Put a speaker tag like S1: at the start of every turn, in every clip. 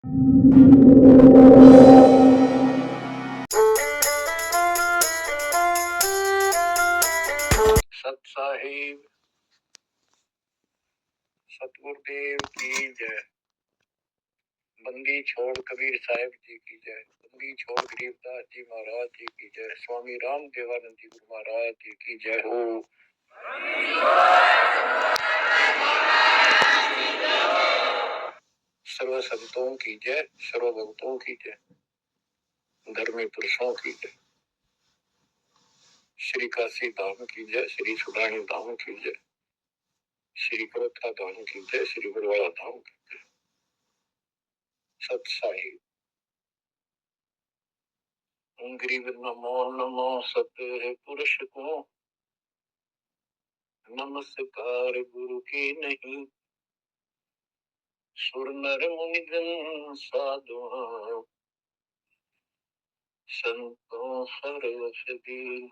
S1: सत साहिब सतगुरुदेव की जय। बंदी छोड़ कबीर साहिब जी की जय। बंदी छोड़ गरीबदास जी महाराज जी की जय। स्वामी राम देवानंद जी गुरु महाराज जी की जय हो। सर्व संतों की जय, सर्व भक्तों की जय, धर्मी पुरुषों की जय। श्री काशी धाम की जय, श्री सुडानी धाम की जय, श्री करोथा धाम की जय, श्री बरवाला धाम की जय। सत साहिब गरीब नमो नमो सत्य पुरुष को, नमस्कार गुरु की नहीं। सुर नर मुनि जन साधु, संतों सरस दीन।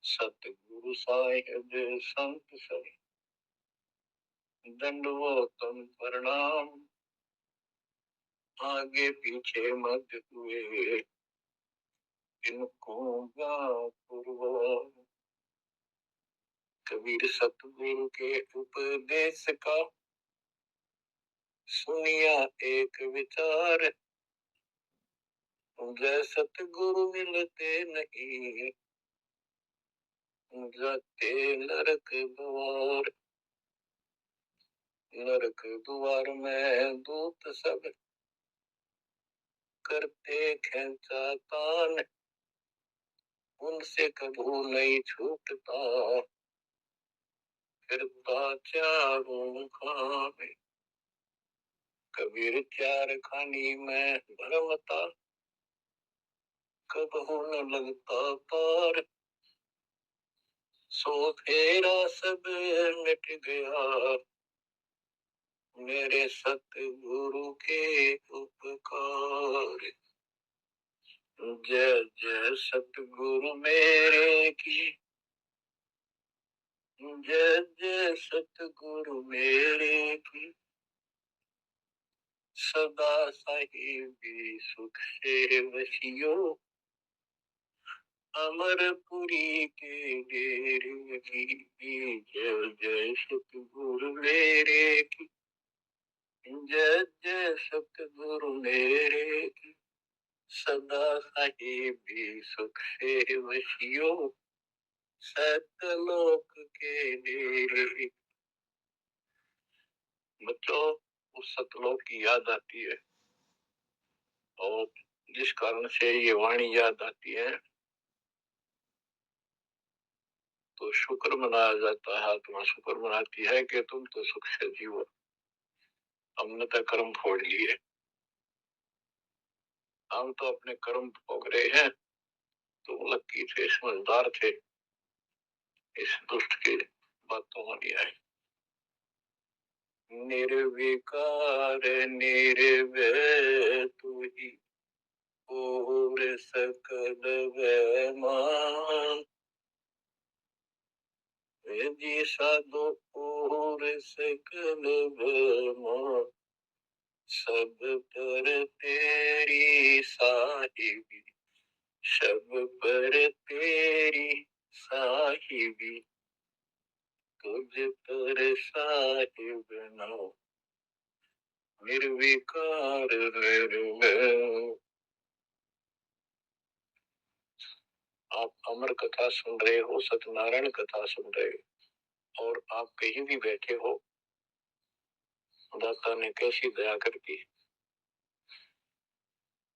S1: सतगुरु साहिब संत सब, दंडवतम प्रणाम। आगे पीछे मत हुए, इनको पूर्व। कबीर सतगुरु के उपदेश का, सुनिया एक विचार। जय सतगुरु मिलते नहीं, जाते नरक द्वार। नरक द्वार में दूत सब, करते खेचा तान। उनसे कभू नहीं छूटता, फिरता चारों खाने। कबीर चार खानी में भरमता, कबहू न लगता पार। सो फेरा सब मिट गया, मेरे सतगुरु के उपकार। जय जय सतगुरु मेरे की, जय जय सतगुरु मेरे की। सदा साहिबी सुख से वसियो, अमरपुरी के डेरे की। जय जय सतगुरु मेरे की, जय जय सतगुरु मेरे की। सदा साहिबी सुख से वसियो, सतलोक के डेरे। बच्चों, उस सतलोक की याद आती है, और जिस कारण से ये वाणी याद आती है तो शुक्र मनाया जाता है। आत्मा शुक्र मनाती है कि तुम तो सुख से जीवो, हमने तो कर्म फोड़ लिए। हम तो अपने कर्म भोग रहे हैं, तुम लक्की थे, समझदार थे, इस दुष्ट की बातों में नहीं आए। निर्विकार निर्भय तू ही, और सकल वैमान। जी साधो और सकल वैमान, सब पर तेरी साहिबी, सब पर तेरी साहिबी। तुझ पर साहिब नाम, निर्विकार निर्भय। आप अमर कथा सुन रहे हो, सत्यनारायण कथा सुन रहे हो, और आप कहीं भी बैठे हो, दाता ने कैसी दया कर दी।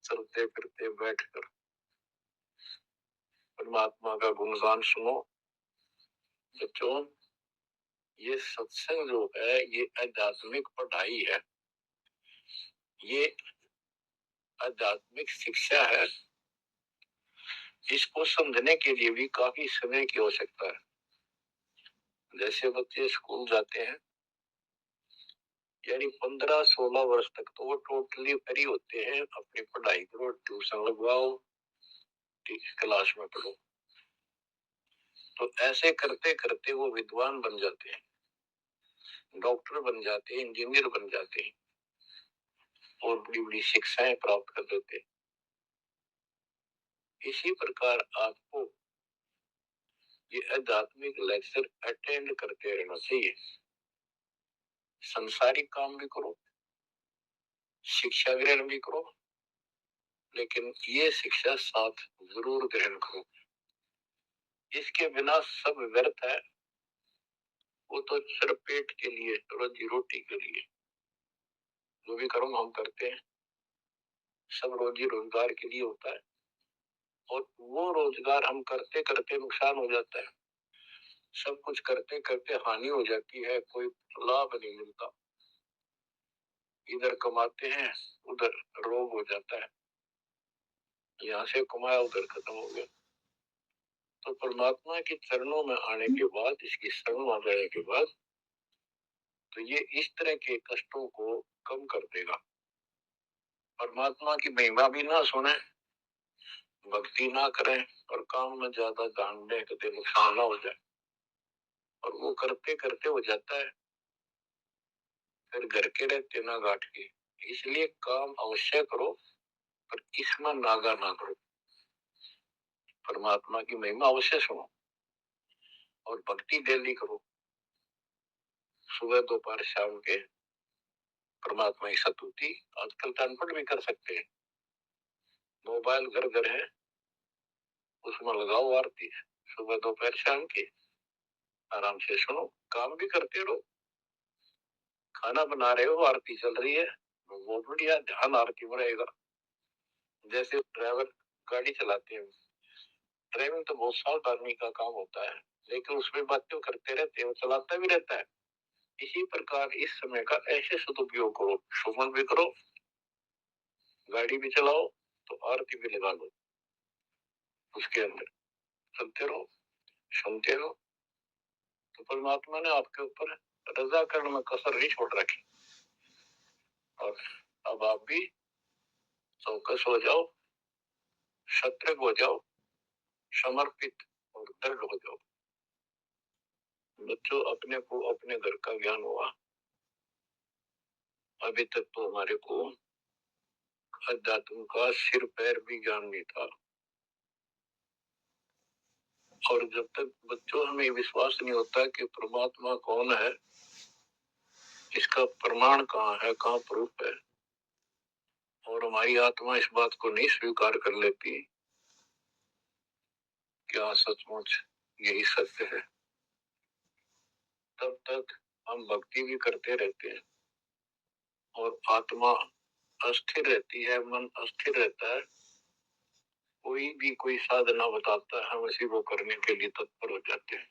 S1: चलते फिरते बैठकर परमात्मा का गुणगान सुनो। बच्चों, ये सत्संग जो है, ये आध्यात्मिक पढ़ाई है, ये आध्यात्मिक शिक्षा है। इसको समझने के लिए भी काफी समय की आवश्यकता है। जैसे बच्चे स्कूल जाते हैं, यानी 15-16 वर्ष तक तो वो टोटली फ्री होते हैं। अपनी पढ़ाई करो, ट्यूशन लगवाओ, क्लास में पढ़ो। तो ऐसे करते करते वो विद्वान बन जाते हैं, डॉक्टर बन जाते हैं, इंजीनियर बन जाते हैं। और बड़ी बड़ी शिक्षाएं प्राप्त कर लेते हैं। इसी प्रकार आपको ये आध्यात्मिक लेक्चर अटेंड करते रहना चाहिए। संसारिक काम भी करो, शिक्षा ग्रहण भी करो, लेकिन ये शिक्षा साथ जरूर ग्रहण करो। इसके बिना सब व्यर्थ है। वो तो सिर्फ पेट के लिए, रोजी रोटी के लिए जो भी कर्म हम करते हैं सब रोजी रोजगार के लिए होता है, और वो रोजगार हम करते करते नुकसान हो जाता है। सब कुछ करते करते हानि हो जाती है, कोई लाभ नहीं मिलता। इधर कमाते हैं उधर रोग हो जाता है, यहाँ से कमाया उधर खत्म हो गया। तो परमात्मा के चरणों में आने के बाद, इसकी शरण आ जाने के बाद, तो ये इस तरह के कष्टों को कम कर देगा। परमात्मा की महिमा भी ना सुने, भक्ति ना करें और काम में ज्यादा ध्यान दें, कभी नुकसान ना हो जाए, और वो करते करते हो जाता है, फिर घर के रहते ना घाट के। इसलिए काम अवश्य करो, पर इसमें नागा ना करो। परमात्मा की महिमा अवश्य सुनो और भक्ति डेली करो, सुबह दोपहर शाम के परमात्मा की स्तुति। आजकल टनपट भी कर सकते हैं, मोबाइल घर घर है, उसमें लगाओ आरती, सुबह दोपहर शाम की आराम से सुनो। काम भी करते रहो, खाना बना रहे हो आरती चल रही है, वो बढ़िया, ध्यान आरती में रहेगा। जैसे ड्राइवर गाड़ी चलाते हैं, ड्राइविंग तो बहुत साल आदमी का काम होता है, लेकिन उसमें बातें करते रहते हैं, वो चलाता भी रहता है। इसी प्रकार इस समय का ऐसे सदुपयोग करो, सुमन भी करो, गाड़ी भी चलाओ, तो आरती भी लगा लो, उसके अंदर चलते रहो, सुनते रहो। तो परमात्मा ने आपके ऊपर रजा करने में कसर नहीं छोड़ रखी। और अब आप भी चौकस हो जाओ, सतर्क हो जाओ, समर्पित और दृढ़ हो जाओ। बच्चों, अपने को अपने घर का ज्ञान हुआ, अभी तक तो हमारे को अध्यात्म का सिर पैर भी ज्ञान नहीं था। और जब तक बच्चों हमें विश्वास नहीं होता कि परमात्मा कौन है, इसका प्रमाण कहाँ है, कहाँ प्रूफ है, और हमारी आत्मा इस बात को नहीं स्वीकार कर लेती क्या सचमुच यही सत्य है, तब तक हम भक्ति भी करते रहते हैं और आत्मा अस्थिर रहती है, मन अस्थिर रहता है। कोई भी कोई साधना बताता है, हम उसी को करने के लिए तत्पर हो जाते हैं।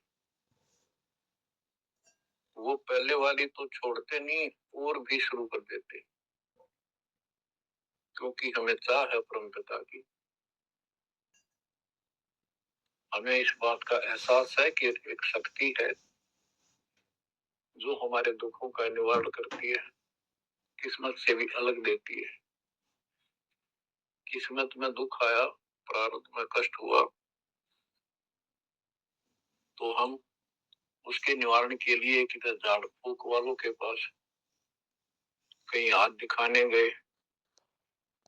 S1: वो पहले वाली तो छोड़ते नहीं, और भी शुरू कर देते, क्योंकि हमें चाह है परम पिता की। हमें इस बात का एहसास है कि एक शक्ति है जो हमारे दुखों का निवारण करती है, किस्मत से भी अलग देती है। किस्मत में दुख आया, प्रारब्ध में कष्ट हुआ, तो हम उसके निवारण के लिए किधर झाड़ फूक वालों के पास, कहीं हाथ दिखाने गए,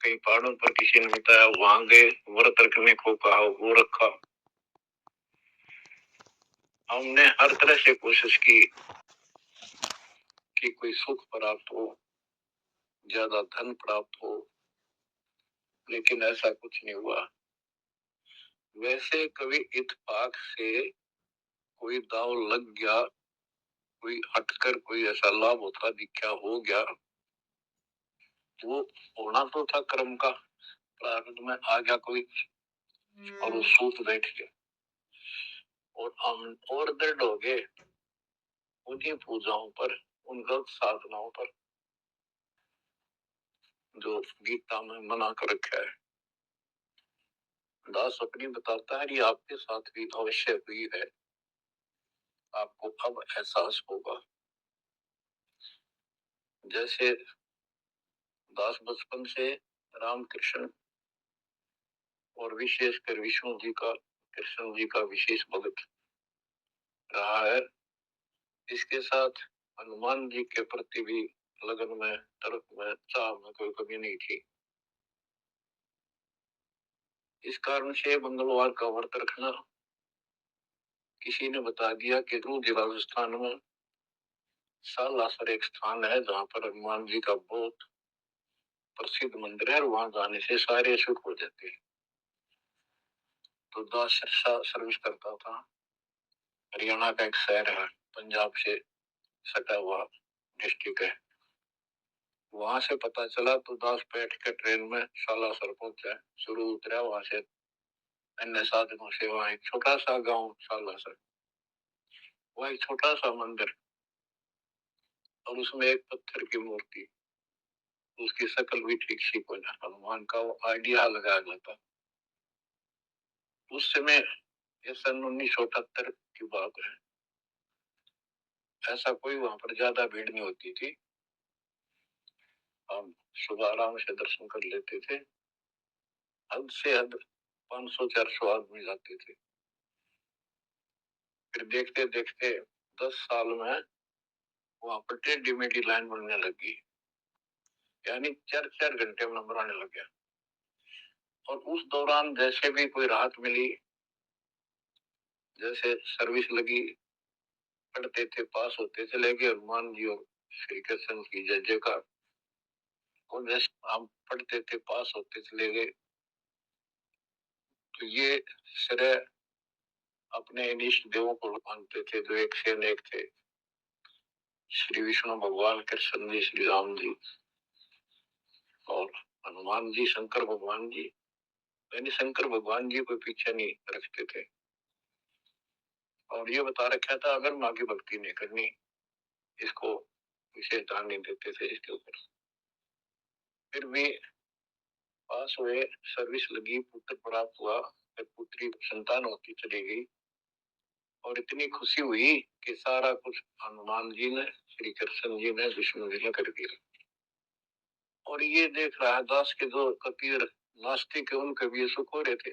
S1: कहीं पहाड़ों पर किसी ने बताया वहां गए, व्रत रखने को कहा वो रखा। हमने हर तरह से कोशिश की कि कोई सुख प्राप्त हो, ज्यादा धन प्राप्त हो, लेकिन ऐसा कुछ नहीं हुआ। वैसे कभी इत्तेफाक से कोई दाव लग गया, कोई हटकर कोई ऐसा लाभ होता दिखा हो गया, वो होना तो था कर्म का, प्रारब्ध में आ गया कोई और वो सूत बैठ गया, और हम और दृढ़ हो गए उनकी पूजाओं पर, उन गलत साधनाओं पर जो गीता में मना कर रखा है। दास अपनी बताता है कि आपके साथ भी अवश्य हुई है, आपको अब एहसास होगा। जैसे दास बचपन से रामकृष्ण और विशेषकर विष्णु जी का, कृष्ण जी का विशेष भक्त रहा है, इसके साथ हनुमान जी के प्रति भी लगन में, तर्क में, चाह में कोई कमी नहीं थी। इस कारण से मंगलवार का व्रत रखना, किसी ने बता दिया कि जिला राजस्थान में सालासर एक स्थान है जहाँ पर हनुमान जी का बहुत प्रसिद्ध मंदिर है, वहां जाने से सारे सुख हो जाते हैं। तो दास सर्विस करता था। हरियाणा का एक शहर है, पंजाब से सटा हुआ डिस्ट्रिक्ट है। वहां से पता चला तो दास बैठ के ट्रेन में सालासर पहुंचा, शुरू उतरा, वहां से अन्य साधनों से वहां एक छोटा सा गांव सालासर, वहां एक छोटा सा मंदिर और उसमें एक पत्थर की मूर्ति, उसकी शक्ल भी ठीक सी कोई ना, हनुमान का वो आइडिया लगा गया था। उस समय ये सन 1978 की बात है। ऐसा कोई वहां पर ज्यादा भीड़ नहीं होती थी, हम सुबह आराम से दर्शन कर लेते थे। हद से हद 500-400 आदमी जाते थे। फिर देखते देखते 10 साल में वहां पर टेढ़ी मेढ़ी लाइन बनने लगी, यानी 4-4 घंटे में नंबर आने लग गया। और उस दौरान जैसे भी कोई राहत मिली, जैसे सर्विस लगी, पढ़ते थे, पास होते चले गए, हनुमान जी और श्री कृष्ण की जय जयकार। और जैसे हम पढ़ते थे, पास होते चले गए। तो ये श्रेय अपने इष्ट देवों को मानते थे, जो एक से अनेक थे, श्री विष्णु भगवान, कृष्ण जी, श्री राम जी और हनुमान जी, शंकर भगवान जी। यानी शंकर भगवान जी को पीछे नहीं रखते थे। और ये बता रखा था अगर माँ की भक्ति नहीं करनी, इसको विशेष ध्यान नहीं देते थे इसके ऊपर। फिर भी पास हुए, सर्विस लगी, पुत्र प्राप्त हुआ, फिर पुत्री संतान होती चली गई। और इतनी खुशी हुई कि सारा कुछ हनुमान जी ने, श्री कृष्ण जी ने, विष्णु जी ने कर दिया। और ये देख रहा है दास के जो कबीर नास्तिक है, उनके भी सुख हो रहे थे।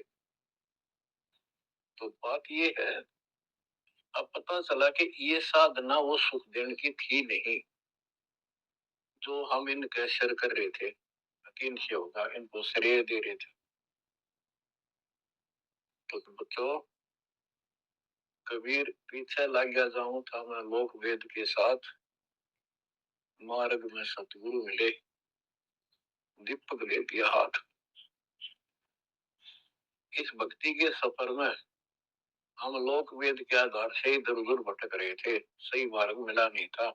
S1: तो बात ये है, अब पता चला कि ये साधना वो सुख देने की थी नहीं जो हम इनके शर कर रहे थे, यकीन से होगा, इनको श्रेय दे रहे थे। तो बच्चों, कबीर पीछे लग गया जाऊं था मैं लोक वेद के साथ, मार्ग में सतगुरु मिले, दीपक ले दिया हाथ। इस भक्ति के सफर में हम लोक वेद के आधार से इधर उधर भटक रहे थे, सही मार्ग मिला नहीं था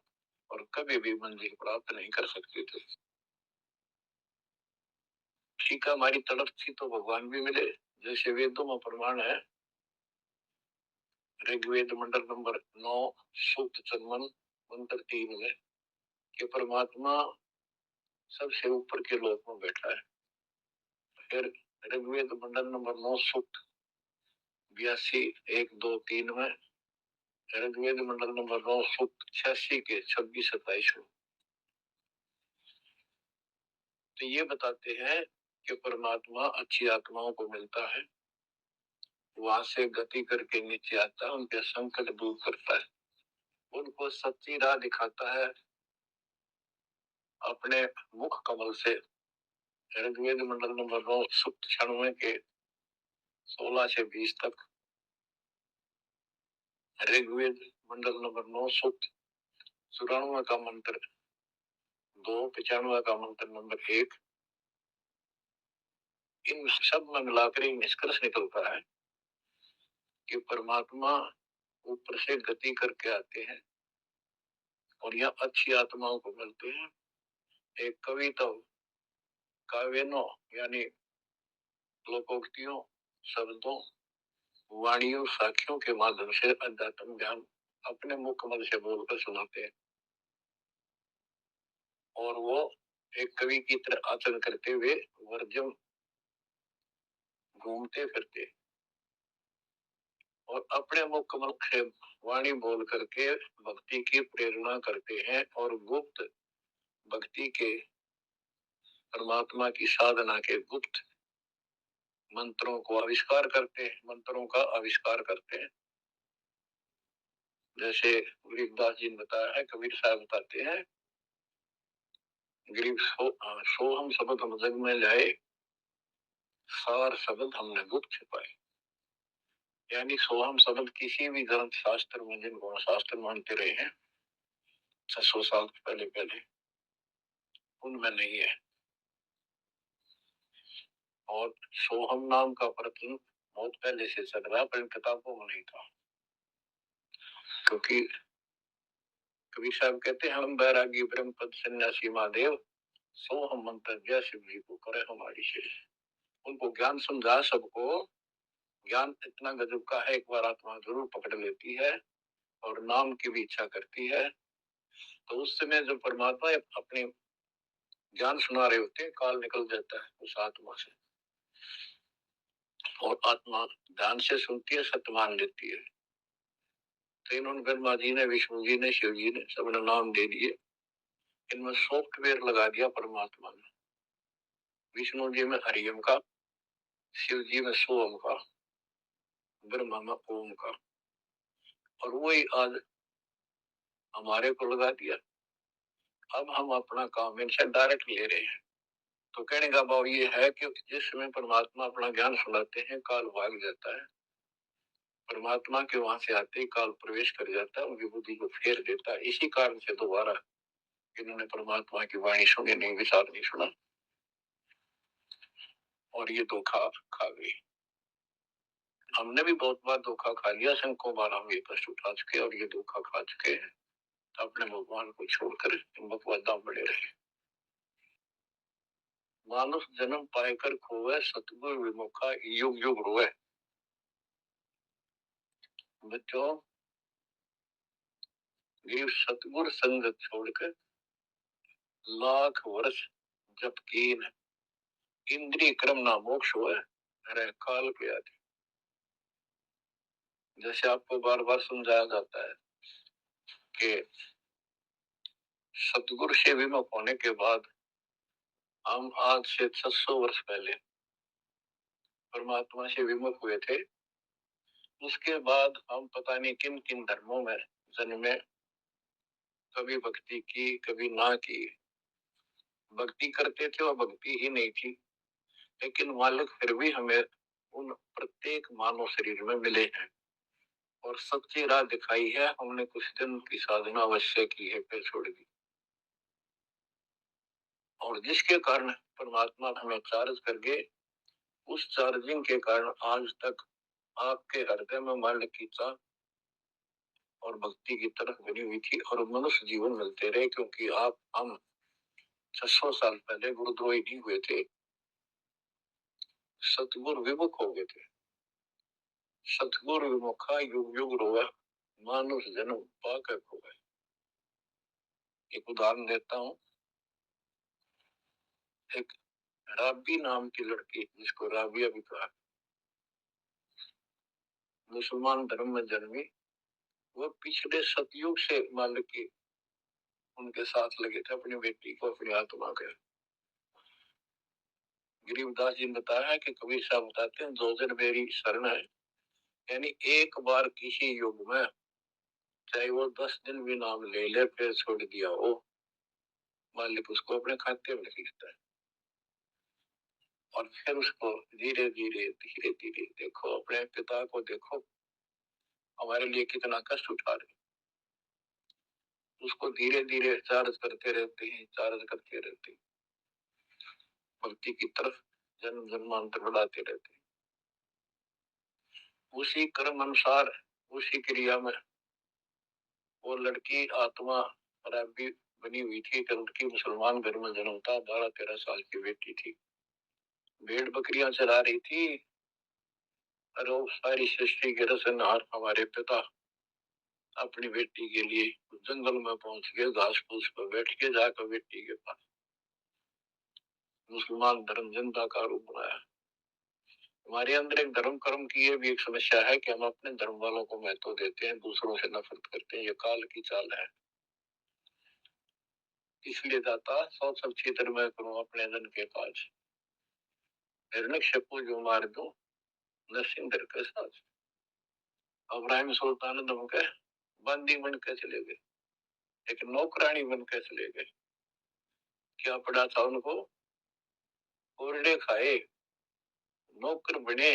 S1: और कभी भी मंजिल प्राप्त नहीं कर सकते थे। ठीक है, हमारी तड़प थी तो भगवान भी मिले, जैसे वेदों में प्रमाण है। ऋग्वेद मंडल नंबर 9 सूक्त चंदन मंत्र 3 में कि परमात्मा सबसे ऊपर के लोक में बैठा है। फिर ऋग्वेद मंडल नंबर 9 सूक्त 82 1 2 3 में, ऋग्वेद मंडल नंबर 9 सूक्त 86 के 26-27 में। तो ये बताते हैं कि परमात्मा अच्छी आत्माओं को मिलता है, वहां से गति करके नीचे आता है, उनके संकट दूर करता है, उनको सच्ची राह दिखाता है अपने मुख कमल से। ऋग्वेद मंडल नंबर 9 सूक्त 96 के 16 से 20 तक, ऋग्वेद मंडल नंबर 9 सूक्त 94 का मंत्र 2, 95 का मंत्र नंबर 1। इन सब में मिलाकर एक निष्कर्ष निकलता है कि परमात्मा ऊपर से गति करके आते हैं और यहाँ अच्छी आत्माओं को मिलते हैं। एक कविता, काव्यों यानी लोकोक्तियों, शब्दों, वाणियों, साखियों के माध्यम से अध्यात्म ज्ञान अपने मुख कमल से बोलकर सुनाते हैं। और वो एक कवि की तरह आचरण करते हुए वर्जम घूमते फिरते और अपने मुख कमल से वाणी बोल करके भक्ति की प्रेरणा करते हैं और गुप्त भक्ति के, परमात्मा की साधना के गुप्त मंत्रों को आविष्कार करते हैं, मंत्रों का आविष्कार करते हैं। जैसे गरीबदास जी ने बताया है, कबीर साहब बताते हैं गरीब सो हम शब्द हम जग में लाए, सार शब्द हमने गुप्त छिपाए। यानी सोहम शब्द किसी भी ग्रंथ शास्त्र में, जिनको शास्त्र मानते रहे हैं 600 साल पहले पहले, उनमें नहीं है। और सोहम नाम का प्रचलन बहुत पहले से चल रहा, पर इन किताबों में नहीं था। क्योंकि कबीर साहब कहते हैं, हम बैरागी ब्रह्म पद सन्यासी महादेव, सो हम मंतव्य शिव जी को करे हमारी शेष। उनको ज्ञान समझा सबको, ज्ञान इतना गजब का है, एक बार आत्मा जरूर पकड़ लेती है और नाम की भी इच्छा करती है, तो उस समय जो परमात्मा अपने ज्ञान सुना रहे होते हैं, काल निकल जाता है उस आत्मा से, और आत्मा ध्यान से सुनती है, सत्य मान लेती है। तो इन्होंने ब्रह्मा जी ने, विष्णु जी ने, शिव जी ने सबने नाम दे दिए। इनमें सॉफ्टवेयर लगा दिया परमात्मा ने। विष्णु जी में हरियम का, शिव जी में सोम का, ब्रह्मा में ओम का, और वही आज हमारे को लगा दिया। अब हम अपना काम इनसे डायरेक्ट ले रहे हैं। तो कहने का भाव ये है कि जिस समय परमात्मा अपना ज्ञान सुनाते हैं, काल भाग जाता है। परमात्मा के वहां से आते ही काल प्रवेश कर जाता है, उनकी बुद्धि को फेर देता है। इसी कारण से दोबारा इन्होंने परमात्मा की वाणी सुनी नहीं, विचार नहीं सुना, और ये धोखा खा गई। हमने भी बहुत बार धोखा खा लिया, शंकों बार हम ये कष्ट उठा चुके और ये धोखा खा चुके हैं। अपने भगवान को छोड़कर बकवादा बड़े रहे। मानुष जन्म पाएकर खोवे, सतगुरु विमुखा युग युग रोए। बच्चों, गिर सतगुरु संग छोड़कर लाख वर्ष जब कीन, इंद्रिय क्रम ना मोक्ष होए, रह काल के आदि। जैसे आपको बार बार समझाया जाता है कि सतगुरु से विमुख होने के बाद हम आज से 600 वर्ष पहले परमात्मा से विमुख हुए थे। उसके बाद हम पता नहीं किन किन धर्मों में जन्मे, कभी भक्ति की कभी ना की। भक्ति करते थे और भक्ति ही नहीं थी, लेकिन मालिक फिर भी हमें उन प्रत्येक मानव शरीर में मिले हैं और सच्ची राह दिखाई है। हमने कुछ दिन की साधना अवश्य की है, फिर छोड़ दी, और जिसके कारण परमात्मा हमें चार्ज करके, उस चार्जिंग के कारण आज तक आपके हृदय में मालिक की चाह और भक्ति की तरफ बनी हुई थी, और मनुष्य जीवन मिलते रहे। क्योंकि हम 600 साल पहले गुरुद्रोही नहीं हुए थे, सतगुरु विमुख हो गए थे। सतगुरु विमुखा युग युग रोए, मानुष जन्म पाकर खोए। एक उदाहरण देता हूँ। एक राबी नाम की लड़की, जिसको राबिया भी कहा, मुसलमान धर्म में जन्मी। वो पिछले सतयुग से मालिक की उनके साथ लगे थे, अपनी बेटी को, अपनी आत्मा के। गरीबदास जी ने बताया है कि कबीर साहब बताते हैं, दो जन मेरी शरण है। यानी एक बार किसी युग में चाहे वो 10 दिन भी नाम ले ले, फिर छोड़ दिया हो, मालिक उसको अपने खाते में लिखता है। और फिर उसको धीरे धीरे धीरे धीरे देखो, अपने पिता को देखो, हमारे लिए कितना कष्ट उठा रहे, उसको धीरे धीरे चार्ज करते रहते हैं, चार्ज करते रहते हैं, भक्ति की तरफ जन्म जन्मांतर बढ़ाते रहते हैं। उसी कर्म अनुसार, उसी क्रिया में वो लड़की आत्मा राबी बनी हुई थी। कि लड़की मुसलमान घर में जन्म था, 12-13 साल की बेटी थी, भेड़ बकरियां चला रही थी। और वो सारी सृष्टि के रचनहार हमारे पिता अपनी बेटी के लिए जंगल में पहुंच गए, घास फूस पर बैठ के जाकर बेटी के पास मुसलमान धर्म जनता का रूप बनाया। हमारे अंदर एक धर्म कर्म की ये भी एक समस्या है कि हम अपने धर्म वालों को महत्व देते हैं, दूसरों से नफरत करते हैं। ये काल की चाल है। इसलिए जाता सौ सब क्षेत्र में करूं अपने जन के काज, हिरण्यकशिपु जो मार दूं नरसिंह के साथ। अब्राहिम सुल्तान दम के बंदी बन के चले गए, एक नौकरानी बन के चले गए। क्या पड़ा था उनको? कोरडे खाए, नौकर बने,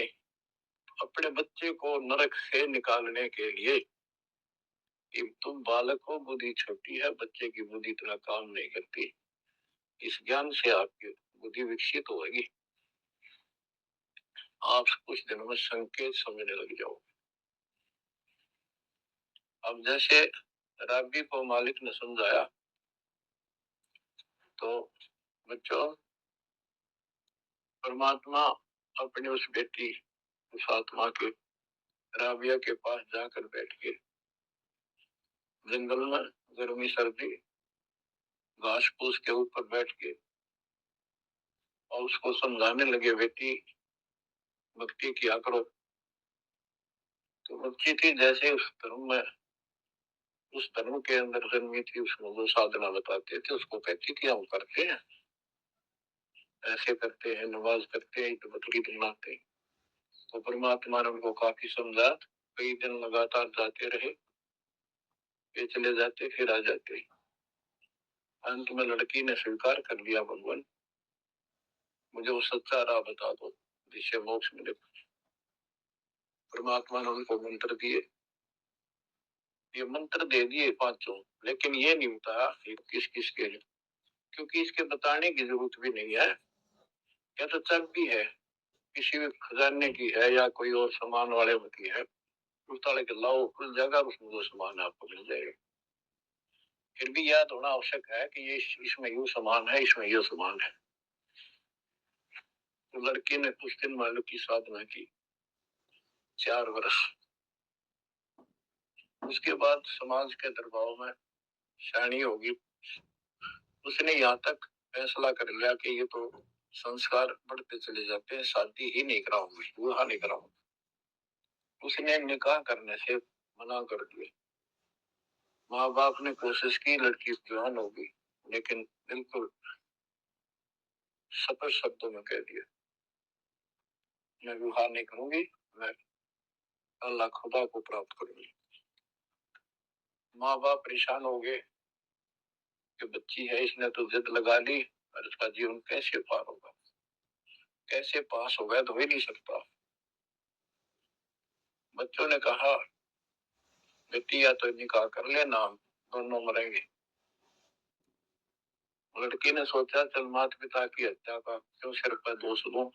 S1: अपने बच्चे को नरक से निकालने के लिए कि तुम बालक हो, बुद्धि छोटी है, बच्चे की बुद्धि इतना काम नहीं करती, इस ज्ञान से आपकी बुद्धि विकसित होगी, आप कुछ दिनों में संकेत समझने लग जाओ। अब जैसे राबी को मालिक ने समझाया, तो बच्चों परमात्मा अपनी उस बेटी, उस आत्मा के राबिया के पास जाकर बैठ के जंगल में गर्मी सर्दी घास फूस के ऊपर बैठ के और उसको समझाने लगे, बेटी भक्ति किया करो। तो बच्ची थी जैसे उस धर्म के अंदर जन्मी थी, उसमें वो साधना बताते थे, उसको कहती थी हम करते हैं, ऐसे करते हैं, नमाज करते हैं, तो बकरीद मनाते हैं। तो परमात्मा ने उनको काफी समझा, कई दिन लगातार जाते रहे, ये चले जाते फिर आ जाते। अंत में लड़की ने स्वीकार कर लिया, भगवान मुझे वो सच्चा राह बता दो जिससे मोक्ष मिले। परमात्मा ने उनको मंत्र दिए, ये मंत्र दे दिए पांचों, लेकिन ये नहीं बताया किस किस के लिए, क्योंकि इसके बताने की जरूरत भी नहीं है। या तो चाबी है, किसी भी खजाने की है या कोई और सामान वाले की है, उस ताले के लाओ, खुल जाएगा, उसमें वो सामान आपको मिल जाएगा। फिर भी याद होना आवश्यक है कि ये इसमें यूं सामान है, इसमें ये सामान है। तो लड़की ने कुछ दिन मालूम की साधना की, 4 वर्ष। उसके बाद समाज के दरबाव में शानी होगी, उसने यहाँ तक फैसला कर लिया कि ये तो संस्कार बढ़ते चले जाते हैं, शादी ही नहीं कराऊंगी, विवाह नहीं कराऊंगी। उसने निकाह करने से मना कर दिया। माँ बाप ने कोशिश की, लड़की जवान होगी, लेकिन बिल्कुल स्पष्ट शब्दों में कह दिया, मैं विवाह नहीं करूंगी, मैं अल्लाह खुदा को प्राप्त करूंगी। माँ बाप परेशान हो गए कि बच्ची है, इसने तो जिद लगा ली, और इसका जीवन कैसे पार होगा, कैसे पास होगा, तो हो ही नहीं सकता। बच्चों ने कहा, बेटी या तो निकाह कर लेना, दोनों मरेंगे। लड़की ने सोचा, चल माता पिता की हत्या का क्यों सिर पर दोष दूं,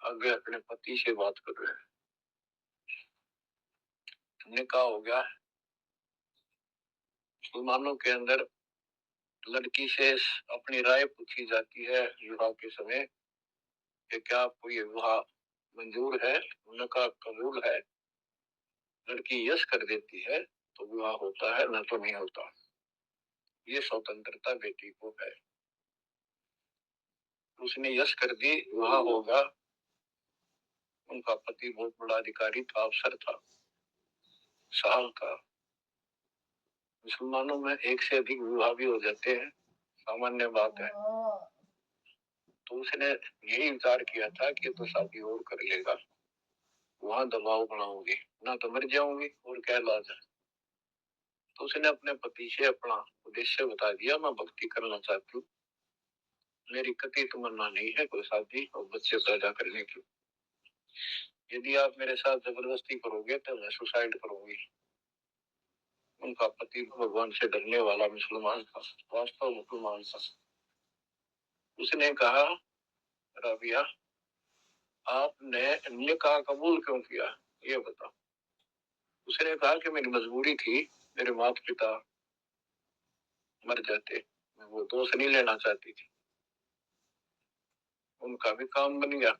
S1: आगे अपने पति से बात कर रहे हैं। निकाह हो गया। मुसलमानों के अंदर लड़की से अपनी राय पूछी जाती है विवाह के समय कि क्या आपको ये विवाह मंजूर है, उनका कबूल है। लड़की यस कर देती है तो विवाह होता है, न तो नहीं होता। ये स्वतंत्रता बेटी को है। उसने यस कर दी, विवाह होगा। उनका पति बहुत बड़ा अधिकारी था, अफसर था, साहब था। मुसलमानों में एक से अधिक विवाह भी हो जाते हैं, सामान्य बात है। तो उसने यही विचार किया था कि तो शादी और कर लेगा, वहां दबाव बनाऊंगी, ना तो मर जाऊंगी और क्या इलाज है। तो उसने अपने पति से अपना उद्देश्य बता दिया, मैं भक्ति करना चाहती हूँ, मेरी कति तमन्ना नहीं है कोई शादी और बच्चे पैदा करने की। यदि आप मेरे साथ जबरदस्ती करोगे तो मैं सुसाइड करूंगी। उनका पति भगवान से डरने वाला मुसलमान था, वास्तव मुसलमान था। उसने कहा, राबिया आपने निकाह कबूल क्यों किया, ये बताओ। उसने कहा कि मेरी मजबूरी थी, मेरे माता पिता मर जाते, मैं वो दोष नहीं लेना चाहती थी, उनका भी काम बन गया।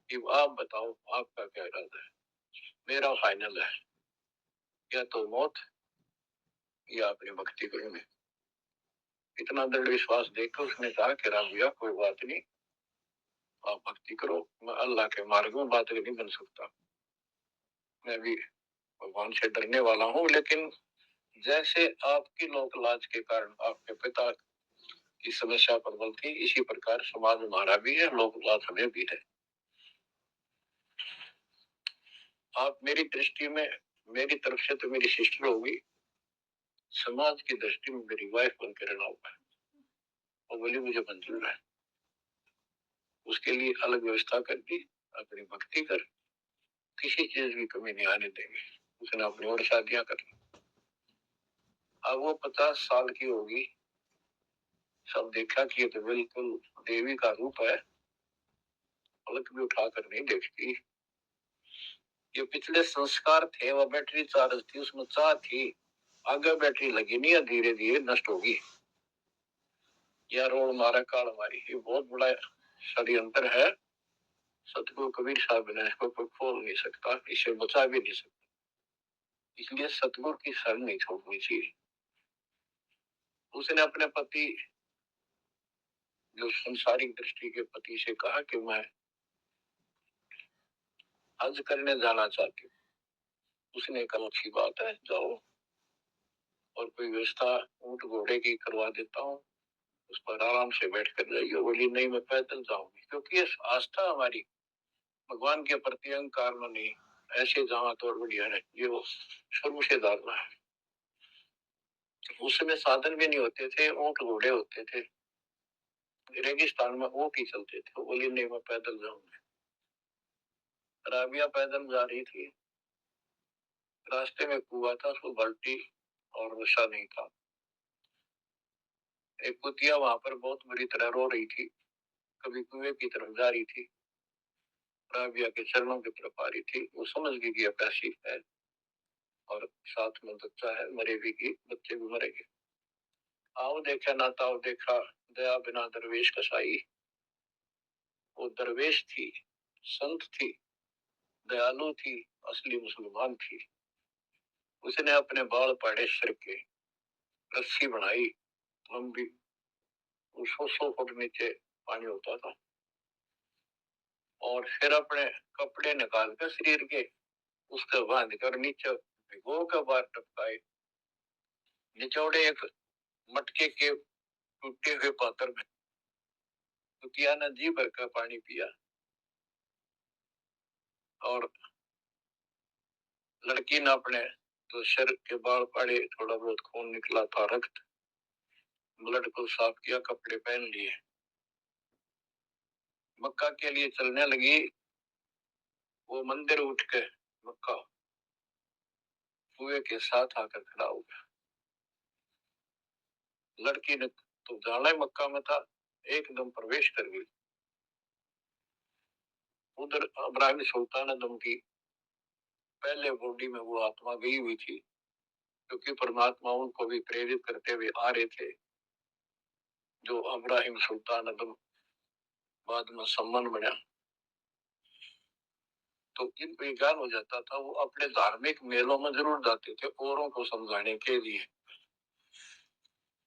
S1: कि आप बताओ आपका क्या इरादा है। मेरा फाइनल है, या तो मौत या अपनी भक्ति करूंगे। इतना दृढ़ विश्वास देखकर उसने कहा कि राबिया कोई बात नहीं, आप भक्ति करो, मैं अल्लाह के मार्ग में बात नहीं बन सकता, मैं भी भगवान से डरने वाला हूँ। लेकिन जैसे आपकी लोक लाज के कारण आपके पिता की समस्या प्रबल थी, इसी प्रकार समाज हमारा भी है, लोक लाज हमें भी है। आप मेरी दृष्टि में, मेरी तरफ से तो मेरी सिस्टर होगी, समाज की दृष्टि में मेरी वाइफ बन के रहना होगा। और बोली मुझे मंजूर है। उसके लिए अलग व्यवस्था कर दी, अपनी भक्ति कर, किसी चीज की कमी नहीं आने देंगे। उसने अपनी और शादियां कर ली। अब वो 50 साल की होगी, सब देखा कि ये तो बिल्कुल देवी का रूप है, पलक भी उठाकर नहीं देखती। ये पिछले संस्कार थे, वो बैटरी चार्ज थी, उसमें चाह थी, आगे बैटरी लगी नहीं, धीरे धीरे नष्ट होगी। यह रोड मारा काल हमारी, ये बहुत बड़ा षड्यंत्र है। सतगुरु कबीर साहब ने इसको कोई खोल नहीं सकता, इसे बचा भी नहीं सकता। इसलिए सतगुरु की शरण नहीं छोड़नी चाहिए। उसने अपने पति, जो संसारिक दृष्टि के पति से कहा कि मैं हज करने जाना चाहती हूँ। उसने कहा अच्छी बात है, जाओ, और कोई व्यवस्था ऊंट घोड़े की करवा देता हूँ, उस पर आराम से बैठ कर जाइए। बोली नहीं, मैं पैदल जाऊंगी, क्योंकि ये आस्था हमारी भगवान के प्रति अहंकार में नहीं, ऐसे जहां तोड़ बढ़िया है, ये वो शुरू से धारणा है। उसमें साधन भी नहीं होते थे, ऊंट घोड़े होते थे, रेगिस्तान में ऊंट ही चलते थे। बोली नहीं, मैं पैदल जाऊंगी। राबिया पैदल जा रही थी, रास्ते में कुआं था, उसको बाल्टी और नशा नहीं था। एक कुतिया वहां पर बहुत बुरी तरह रो रही थी, कभी कुएं की तरफ जा रही थी, राबिया के चरणों की तरफ आ रही थी। वो समझ गई कि प्यासी है और साथ में बच्चा है, मरेगी की, बच्चे भी मरेंगे। आओ देखा ना ताओ देखा, दया बिना दरवेश कसाई। वो दरवेश थी, संत थी, दयालु थी, असली मुसलमान थी। उसने अपने बाल पाड़े सिर के, रस्सी बनाई लंबी, 100 फुट नीचे पानी होता था, और फिर अपने कपड़े निकाल कर शरीर के उसके बांध कर नीचे भिगो कर बाहर टपकाए। निचोड़े एक मटके के टूटे हुए पात्र में कुतिया ने जी भर का पानी पिया, और लड़की ने अपने तो सिर के बाल पाड़े, थोड़ा बहुत खून निकला था, रक्त, ब्लड को साफ किया, कपड़े पहन लिए, मक्का के लिए चलने लगी। वो मंदिर उठ के मक्का कुएं के साथ आकर खड़ा हो गया। लड़की ने तो जाना ही मक्का में था, एकदम प्रवेश कर गई। उधर इब्राहिम सुल्तान अदम की पहले बॉडी में वो आत्मा गई हुई थी, क्योंकि परमात्मा उनको भी प्रेरित करते हुए आ रहे थे। जो इब्राहिम सुल्तान अदम बाद में सम्मान बना, तो जिनको ज्ञान हो जाता था, वो अपने धार्मिक मेलों में जरूर जाते थे औरों को समझाने के लिए।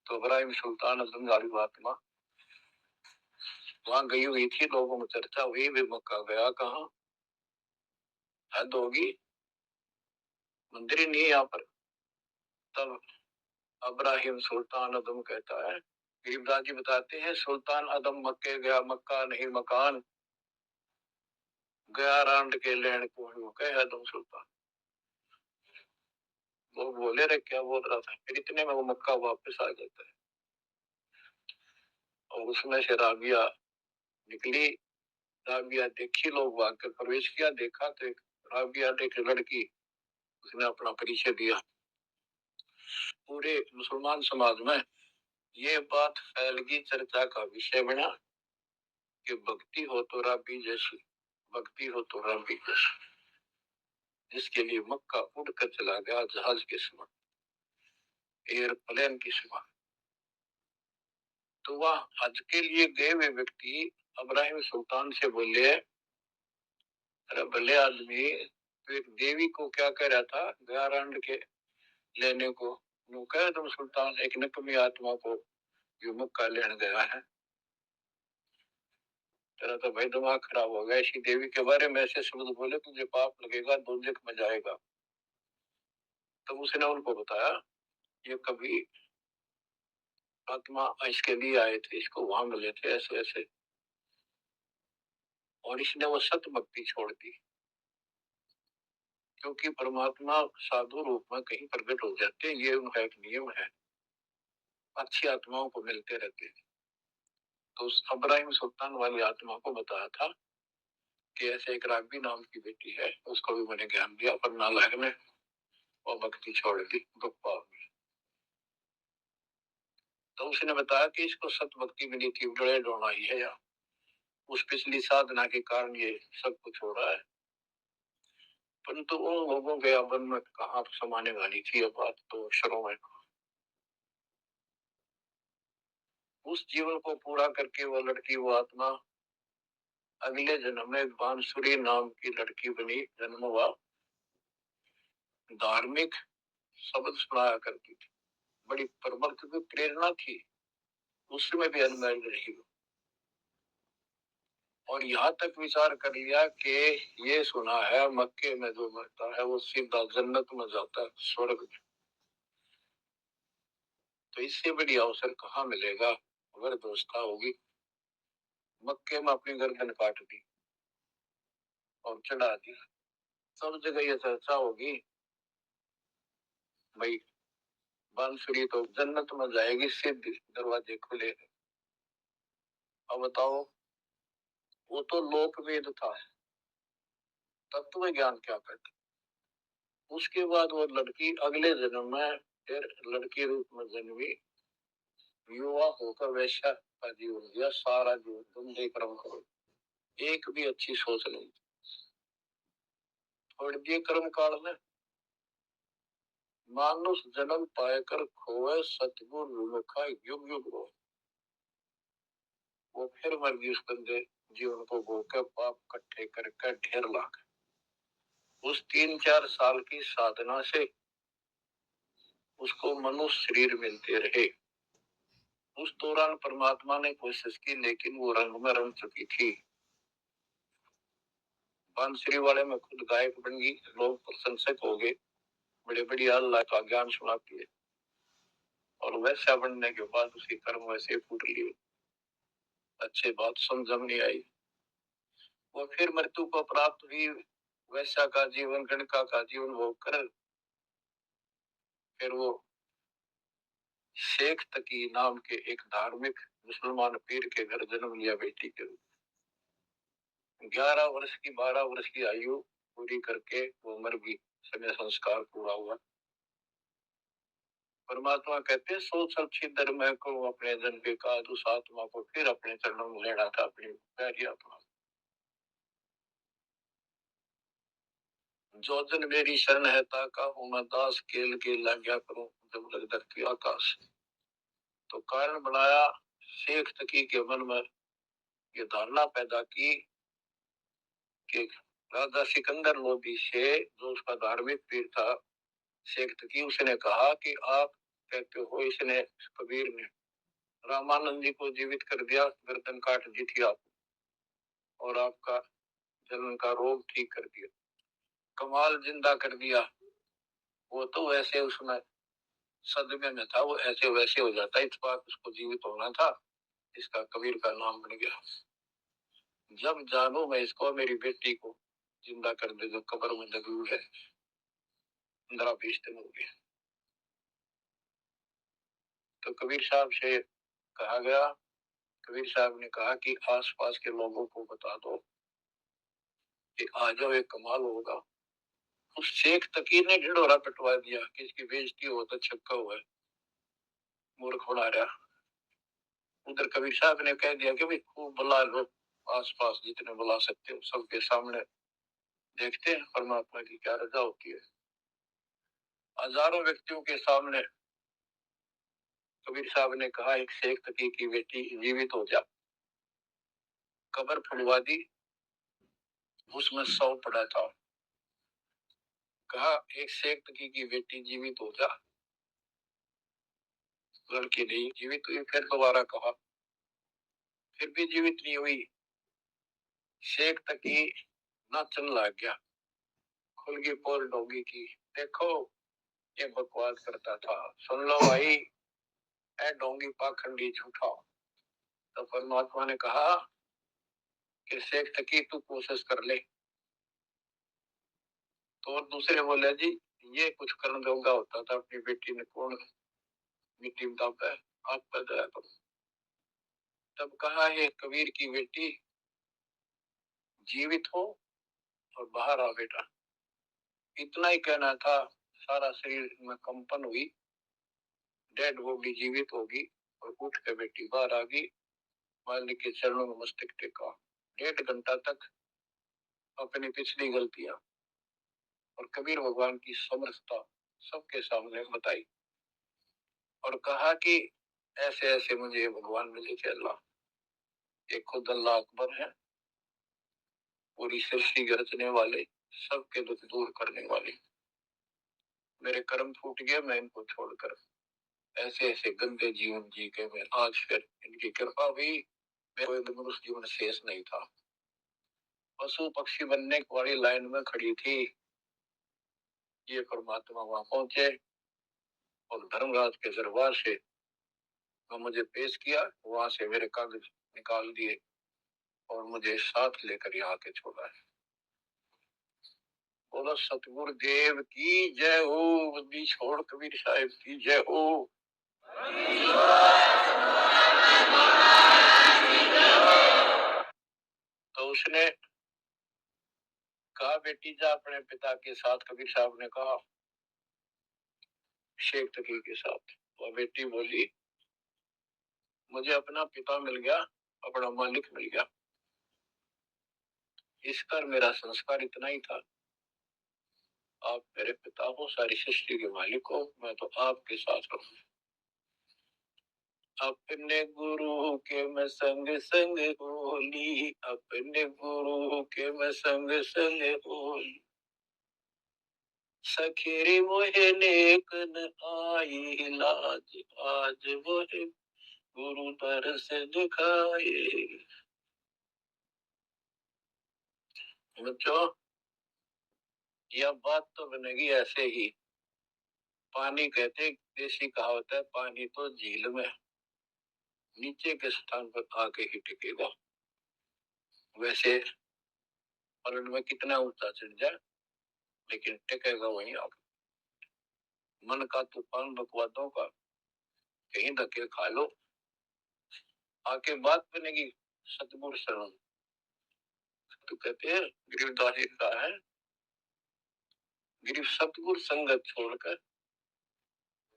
S1: तो इब्राहिम सुल्तान अदम आत्मा वहां गई हुई थी, लोगों में चर्चा हुई, वे मक्का गया कहाँ, हद होगी, मंदिर ही नहीं है यहाँ पर। तब इब्राहिम सुल्तान अदम कहता है, गरीबदास जी बताते हैं, सुल्तान अदम मक्के गया, मक्का नहीं मकान, गया रांड के लैंड को कह अदम सुल्तान। वो बोले रे क्या बोल रहा था, फिर इतने में वो मक्का वापस आ जाता है, और उसमें से राबिया निकली। राबिया देखी, लोग वहां कर प्रवेश किया, देखा तो एक राबिया एक लड़की, उसने अपना परिचय दिया। पूरे मुसलमान समाज में ये बात फैल गई, चर्चा का विषय बना कि भक्ति हो तो राबी जैसी, भक्ति हो तो राबी जैसी। जिसके लिए मक्का उड़कर चला गया जहाज के समान, एयरप्लेन की समान। तो वह हज के लिए गए हुए व्यक्ति इब्राहिम सुल्तान से बोले, अरे भले आदमी, तो एक देवी को क्या कह रहा था, गया रांड के लेने को, कह तुम सुल्तान एक नकमी आत्मा को जो मक्का लेने गया है। तेरा तो भाई दिमाग खराब हो गया, ऐसी देवी के बारे में ऐसे शब्द बोले, तुझे पाप लगेगा, दोजख में जाएगा। तो उसने उनको बताया, ये कभी आत्मा इसके लिए आए थे, इसको वहां मिले थे ऐसे ऐसे, और इसने वो सत भक्ति छोड़ दी, क्योंकि परमात्मा साधु रूप में कहीं प्रकट हो जाते हैं, ये उनका एक नियम है, अच्छी आत्माओं को मिलते रहते हैं। तो उस इब्राहिम सुल्तान वाली आत्मा को बताया था कि ऐसे एक राबी नाम की बेटी है, उसको भी मैंने ज्ञान दिया, पर नालायक ने वो भक्ति छोड़ दी, दुख पाओगे। तो उसने बताया कि इसको सत भक्ति मिली थी, बड़े डोनाई है, या उस पिछली साधना के कारण ये सब कुछ हो रहा है। परंतु उन लोगों के अवन में कहाँ समाने वाली थी ये बात, तो अक्षरों में। उस जीवन को पूरा करके वो लड़की, वो आत्मा अगले जन्म में बांसुरी नाम की लड़की बनी, जन्म हुआ। धार्मिक शब्द सुनाया करती थी, बड़ी परमर्थ की प्रेरणा थी, उसमें भी अनमैरिड रही। और यहाँ तक विचार कर लिया कि ये सुना है मक्के में जो मरता है वो सीधा जन्नत में जाता है, स्वर्ग में। तो इससे बड़ी अवसर कहाँ मिलेगा अगर दोस्ता होगी। मक्के में अपनी गर्दन काट दी और चढ़ा दी, सब जगह ये चर्चा होगी, भाई बांसुरी तो जन्नत में जाएगी, सिद्ध दरवाजे खुले। अब बताओ, वो तो लोक वेद था, तत्व ज्ञान क्या करता। उसके बाद वो लड़की अगले जन्म में फिर लड़की रूप में जन्मी, युवा होकर वैश्या का जीवन दिया, सारा जीवन तुम कर्म करो, एक भी अच्छी सोच नहीं। छोड़ दिए कर्म काल में, मानुष जन्म पाकर खोए, सतगुर विमुखा युग युग हो। वो फिर मर गई उस बंदे जीवन को भोग पाप इकट्ठे करके ढेर लाख। उस 3-4 साल की साधना से उसको मनुष्य शरीर मिलते रहे। उस दौरान परमात्मा ने कोशिश की, लेकिन वो रंग में रंग चुकी थी। बांसुरी वाले में खुद गायक बन गई, लोग प्रशंसक हो गए, बड़े बड़ी अल्लाह का ज्ञान सुनाती है। और वैसा बनने के बाद उसकी कर्म वैसे फूट लिए, अच्छे बात समझ नहीं आई। वो फिर मृत्यु को प्राप्त हुई, वैसा का जीवन, गणका का जीवन भोग कर फिर वो शेख तकी नाम के एक धार्मिक मुसलमान पीर के घर जन्म लिया बेटी के रूप। 11 वर्ष की 12 वर्ष की आयु पूरी करके वो मर गई, समय संस्कार पूरा हुआ। परमात्मा कहते हैं सोच अच्छी में को अपने जन के काज, उस आत्मा को फिर अपने चरणों में लेना था, अपनी प्यारी आत्मा। जो जन मेरी शरण है ताका हूं मैं दास, केल के लाग्या करूं जब लग धरती आकाश। तो कारण बनाया, शेख तकी के मन में ये धारणा पैदा की कि राजा सिकंदर लोधी से, जो उसका धार्मिक पीर था शेख तकी, उसने कहा कि आप कहते हो इसने, कबीर ने रामानंद जी को जीवित कर दिया, गर्दन काट दी थी आप, और आपका जन्म का रोग ठीक कर दिया, कमाल जिंदा कर दिया। वो तो वैसे उसमें सदमे में था, वो ऐसे वैसे हो जाता, इस बात उसको जीवित होना था, इसका कबीर का नाम बन गया। जब जानू मैं इसको, मेरी बेटी को जिंदा कर दे जो कब्र में दबी हुई है, 15-20 दिन हो गए। तो कबीर साहब से कहा गया, कबीर साहब ने कहा कि आसपास के लोगों को बता दो कि आ जाओ, एक कमाल होगा। उस शेख तकीर ने ढिढोरा पिटवा दिया कि इसकी बेइज्जती हो तो छक्का हुआ है, मूर्ख बना रहा। उधर कबीर साहब ने कह दिया कि भाई खूब बुला लो, आसपास जितने बुला सकते हो, सबके सामने देखते हैं परमात्मा की क्या रजा होती है। हजारों व्यक्तियों के सामने कबीर साहब ने कहा एक शेख तकी की बेटी जीवित हो जा। कब्र खुलवा दी, उसमें 100 पड़ा था। कहा एक शेख तकी की बेटी जीवित हो जा, लड़की नहीं जीवित हुई। फिर दोबारा कहा, फिर भी जीवित नहीं हुई। शेख तकी नाचन लग गया, खुल गई पोल डोगी की, देखो ये बकवास करता था, सुन लो भाई, ए डोंगी पाखंडी झूठा। तो परमात्मा ने कहा कि शेख तकी तू कोशिश कर ले। तो दूसरे बोले जी ये कुछ करने जोगा होता था, अपनी बेटी ने कौन मिट्टी में दाबा है, आप पर दया करो। तब कहा है कबीर की बेटी जीवित हो और बाहर आ बेटा। इतना ही कहना था, सारा शरीर में कंपन हुई, डेड बॉडी जीवित होगी और उठ के बेटी बाहर आ गई। मालिक के चरणों में मस्तक टेका। 1.5 घंटा तक अपनी पिछली गलतियां और कबीर भगवान की समर्थता सबके सामने बताई और कहा कि ऐसे ऐसे मुझे भगवान मिले थे अल्लाह। एक खुद अल्लाह अकबर है, पूरी सृष्टि के रचने वाले, सबके दुख दूर करने वाले। मेरे कर्म फूट गए, मैं इनको छोड़कर ऐसे ऐसे गंदे जीवन जी के मैं आज फिर इनकी कृपा हुई, मेरे कोई मनुष्य जीवन शेष नहीं था। पशु पक्षी बनने वाली लाइन में खड़ी थी, ये परमात्मा वहां पहुंचे और धर्मराज के दरबार से मुझे पेश किया। वहां से मेरे कागज निकाल दिए और मुझे साथ लेकर यहाँ के छोड़ा है। बोलो सतगुरु देव की जय हो, बंदी छोड़ कबीर साहिब की जय हो। तो उसने कहा बेटी जा अपने पिता के साथ। कबीर साहब ने कहा शेख तकी के साथ। वो बेटी बोली मुझे अपना पिता मिल गया, अपना मालिक मिल गया, इस पर मेरा संस्कार इतना ही था। आप मेरे पिता हो, सारी सृष्टि के मालिक हो, मैं तो आपके साथ रहूं। अपने गुरु के मैं संग संग होली, अपने गुरु के मैं संग संग होली। सखेरी मोहे नेकन आई लाज, आज मोहे गुरु तरस दिखाए। बच्चों यह बात तो बनेगी ऐसे ही। पानी कहते, देसी कहावत है, पानी तो झील में नीचे के स्थान पर आके ही टिकेगा। वैसे पलट में कितना ऊंचा चढ़ जाए लेकिन टिकेगा वहीं आके। मन का तूफान बकवादों का कहीं धक्के खा लो, आके बात बनेगी सतगुरु शरण। तो कहते हैं गिरिदास जी का है, गिरिव सतगुरु संगत छोड़कर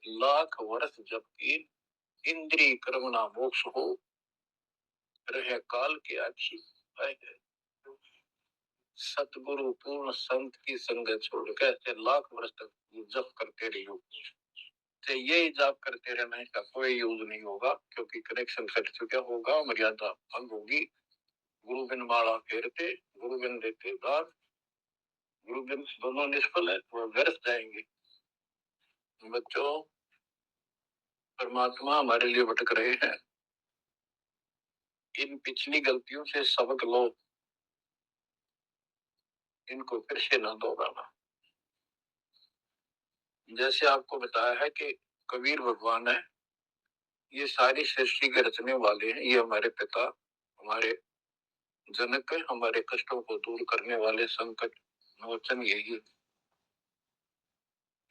S1: लाख वर्ष जबकि इंद्रिय कर्मणा मोक्ष हो, रहे काल के आखी। सतगुरु पूर्ण संत की संगत छोड़कर लाख वर्ष तक जप करते रहो। तो ये जाप करते रहना, इसका कोई यूज नहीं होगा, क्योंकि कनेक्शन कट चुका होगा, मर्यादा भंग होगी। गुरु बिन माला फेरते, गुरु बिन देते दान, गुरु बिन दोनों निष्फल है, वो व्यर्थ जाएंगे। बच्चों परमात्मा हमारे लिए भटक रहे हैं, इन पिछली गलतियों से सबक लो, इनको फिर से न दोहराना। जैसे आपको बताया है कि कबीर भगवान है, ये सारी सृष्टि के रचने वाले हैं, ये हमारे पिता, हमारे जनक है, हमारे कष्टों को दूर करने वाले संकट मोचन यही।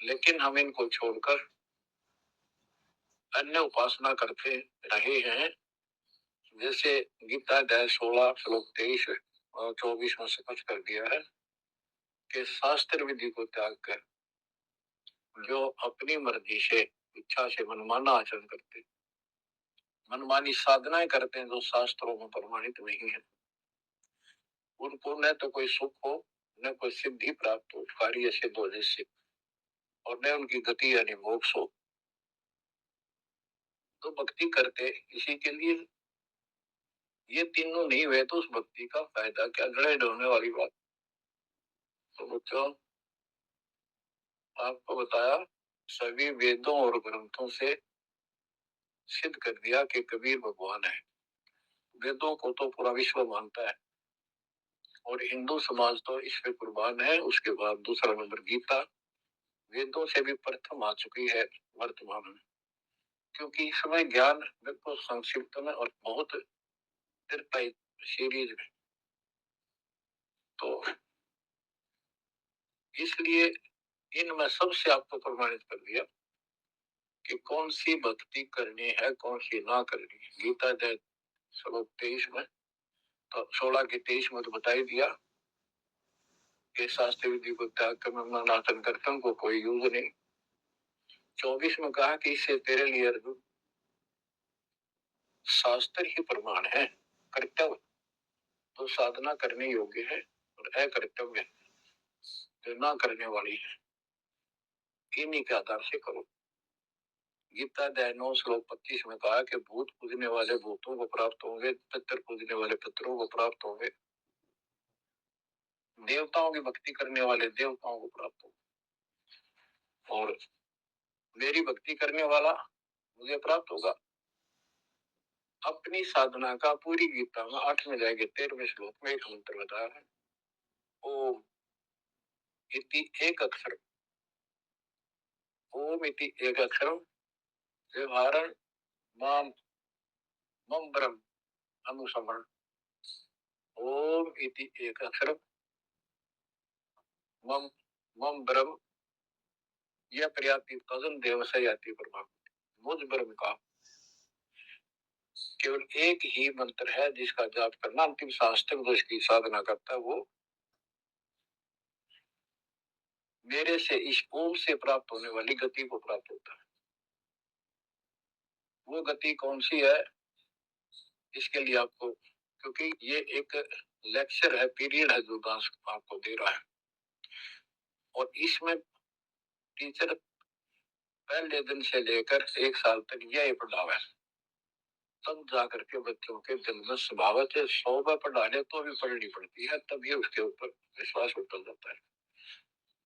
S1: लेकिन हम इनको छोड़कर अन्य उपासना करते रहे हैं। जैसे गीता अध्याय 16 श्लोक 23 और 24 में स्पष्ट कर दिया है कि शास्त्र विधि को त्याग कर जो अपनी मर्जी से इच्छा से मनमाना आचरण करते, मनमानी साधनाएं करते हैं जो शास्त्रों में प्रमाणित नहीं है, उनको न तो कोई सुख हो, न कोई सिद्धि प्राप्त हो, कार्य सिद्ध हो जिससे, और न उनकी गति यानी मोक्ष हो। तो भक्ति करते इसी के लिए, ये तीनों नहीं हुए तो उस भक्ति का फायदा क्या, लड़ाई ढोने वाली बात। तो बच्चों आपको बताया, सभी वेदों और ग्रंथों से सिद्ध कर दिया कि कबीर भगवान है। वेदों को तो पूरा विश्व मानता है और हिंदू समाज तो इस पे कुर्बान है। उसके बाद दूसरा नंबर गीता, वेदों से भी प्रथम आ चुकी है वर्तमान में, क्योंकि इसमें ज्ञान बिल्कुल संक्षिप्त में और बहुत सीरीज में। तो इसलिए इनमें सबसे आपको प्रमाणित कर दिया कि कौन सी भक्ति करनी है, कौन सी ना करनी है। गीता श्लोक 23 में, तो 16 के 23 में तो बता ही दिया कि शास्त्र विधि को त्याग कर मैं अनाथन कर्तव्य को कोई यूज नहीं। 24 में कहा कि इससे तेरे लिए अर्जुन शास्त्र ही प्रमाण है, कर्तव्य तो साधना करने योग्य है और अकर्तव्य जो ना करने वाली है, इन्हीं के आधार से करो। गीता अध्याय 9 श्लोक 25 में कहा कि भूत पूजने वाले भूतों को प्राप्त होंगे, पितर पूजने वाले पितरों को प्राप्त होंगे, देवताओं की भक्ति करने वाले देवताओं को प्राप्त होंगे, और मेरी भक्ति करने वाला मुझे प्राप्त होगा। अपनी साधना का पूरी गीता में 8वें अध्याय के 13वें श्लोक में एक मंत्र बताया है, ओम इति एक अक्षर, ओम इति एक अक्षरम व्यवहारण माम मम ब्रह्म अनुसमरण। ओम इति एक अक्षरम मम मम ब्रह्म यह पर्याप्ति तजन देव से याति प्रभाव। मुझ ब्रह्म का केवल एक ही मंत्र है जिसका जाप करना अंतिम शास्त्र दोष की साधना करता है, वो मेरे से इस ओम से प्राप्त होने वाली गति को प्राप्त होता है। वो गति कौन सी है, इसके लिए आपको, क्योंकि ये एक लेक्चर है, पीरियड है जो दास आपको दे रहा है, और इसमें टीचर पहले दिन से लेकर 1 साल तक यह पढ़ावा है, तब जाकर के बच्चों के दिल में स्वभावत है 100 बार पढ़ा ले तो भी पढ़नी पड़ती है, तभी उसके ऊपर विश्वास उतर जाता है,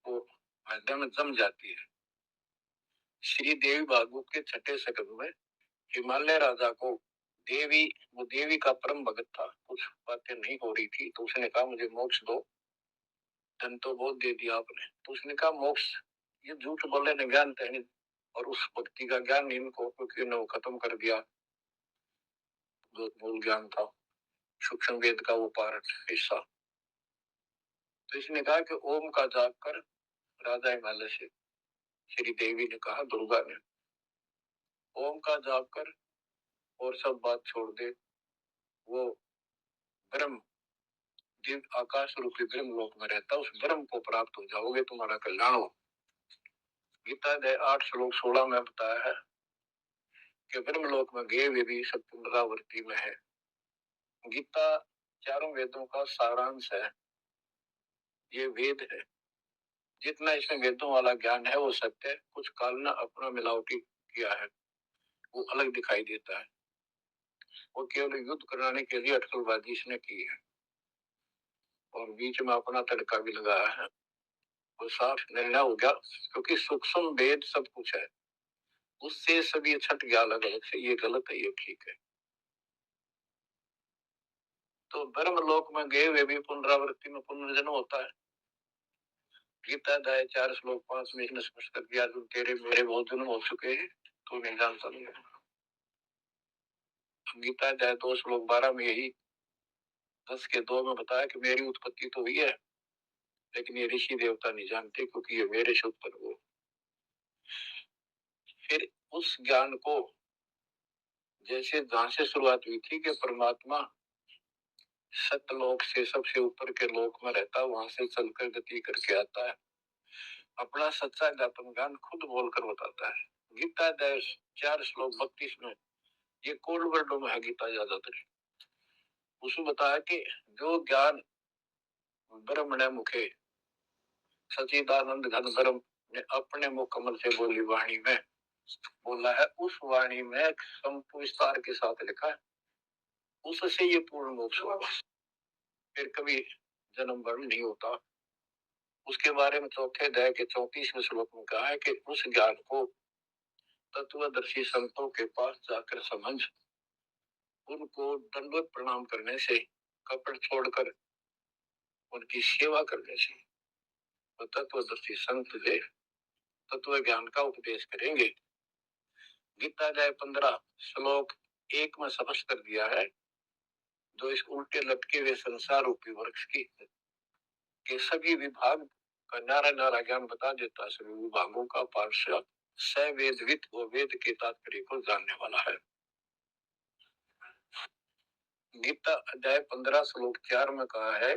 S1: वो मैदान में जम जाती है। श्री देवी भागवत के 6ठे सकंद में हिमालय राजा को वो देवी का परम भगत था, कुछ बातें नहीं हो रही थी, तो उसने कहा मुझे मोक्ष दो। धन तो बहुत दे दिया आपने, तो उसने कहा मोक्ष ये झूठ बोले ने ज्ञान तहनी, और उस भक्ति का ज्ञान इनको क्योंकि उन्हें वो खत्म कर दिया जो मूल ज्ञान था, सूक्ष्म वेद का वो पार्ट हिस्सा। तो इसने कहा कि ओम का जाप कर। राजा हिमालय से श्री देवी ने कहा, दुर्गा ने, ओम का जाप कर और सब बात छोड़ दे, वो ब्रह्म दिव्य आकाश रूपी ब्रह्म लोक में रहता, उस ब्रह्म को प्राप्त हो जाओगे, तुम्हारा कल्याण हो। गीता अध्याय 8 श्लोक 16 में बताया है कि ब्रह्म लोक में गए वे भी सब पुनरावृत्ति में है। गीता चारों वेदों का सारांश है, ये वेद है, जितना इसमें वेदों वाला ज्ञान है वो सत्य है, कुछ काल ने अपना मिलावटी किया है, वो अलग दिखाई देता है, वो केवल युद्ध कराने के लिए अटकलबाजी इसने की है, और बीच में अपना तड़का भी लगाया है, और साफ निर्णय हो गया, क्योंकि सूक्ष्म वेद सब कुछ है, उससे सभी छट गया अलग अलग से, ये गलत है ये ठीक है। तो ब्रह्म लोक में गए वे भी पुनरावृत्ति में पुनर्जन्म होता है। गीता अध्याय 4 श्लोक 5 में इसने स्पष्ट कर दिया, तुम तेरे मेरे बहुत जन्म हो चुके हैं, तू नहीं जानता नहीं है। गीता अध्याय 2 श्लोक 12 में यही 10 के 2 में बताया कि मेरी उत्पत्ति तो हुई है, लेकिन ये ऋषि देवता नहीं जानते, क्योंकि ये मेरे से उत्पन्न हुए। फिर उस ज्ञान को जैसे जहां से शुरुआत हुई थी कि परमात्मा सतलोक से सबसे ऊपर के लोक में रहता, वहां से चलकर गति करके आता है, अपना सच्चा ज्ञातम ज्ञान खुद बोलकर बताता है। गीता अध्याय 4 श्लोक 32 में, ये कोड वर्डों में है गीता ज्यादातर, उसमें बताया कि जो ज्ञान ब्रह्मण मुखे सचिदानंद घन ब्रह्म ने अपने मुख कमल से बोली वाणी में बोला है, उस वाणी में विस्तार के साथ लिखा है, उससे ये पूर्ण मोक्ष होगा, फिर कभी जन्म मरण नहीं होता। उसके बारे में 4 अध्याय के 34वें श्लोक में कहा है कि उस ज्ञान को तत्वदर्शी संतों के पास जाकर समझ, उनको दंडवत प्रणाम करने से, कपट छोड़कर उनकी सेवा करने से तो तत्वदर्शी संत दे तत्व ज्ञान का उपदेश करेंगे। गीता अध्याय 15 श्लोक 1 में स्पष्ट कर दिया है, जो इस उल्टे लटके हुए संसार रूपी वृक्ष की के सभी विभाग का नारा नारा ज्ञान बता देता है, सभी विभागों का पार्षद सवेदवित वो वेद के तात्पर्य को जानने वाला है। गीता अध्याय 15 श्लोक 4 में कहा है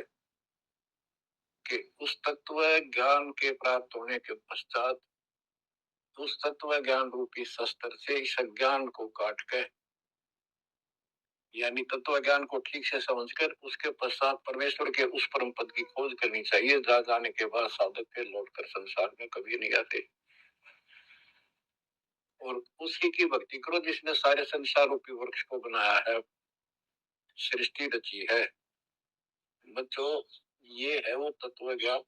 S1: कि उस तत्व ज्ञान के प्राप्त होने के पश्चात उस तत्व ज्ञान रूपी शस्त्र से इस ज्ञान को काट के, यानी तत्व ज्ञान को ठीक से समझकर उसके पश्चात परमेश्वर के उस परम पद की खोज करनी चाहिए। जा जाने के बाद साधक फिर लौटकर संसार में कभी नहीं आते और उसी की भक्ति करो जिसने सारे संसार रूपी वृक्ष को बनाया है, सृष्टि रची है। बच्चों, ये है वो तत्व ज्ञान,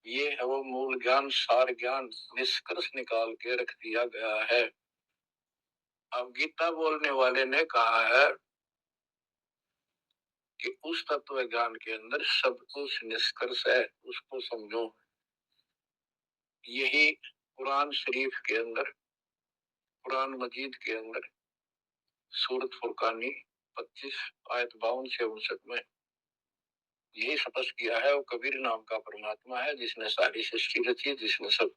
S1: ये है वो मूल ज्ञान, सार ज्ञान, निष्कर्ष निकाल के रख दिया गया है। अब गीता बोलने वाले ने कहा है कि उस तत्व ज्ञान के अंदर सब कुछ निष्कर्ष है, उसको समझो। यही कुरान शरीफ के अंदर, कुरान मजीद के अंदर सूरत फुरकानी 25 आयत 52 से 59 में यही स्पष्ट किया है। वो कबीर नाम का परमात्मा है जिसने सारी सृष्टि रची, जिसने सब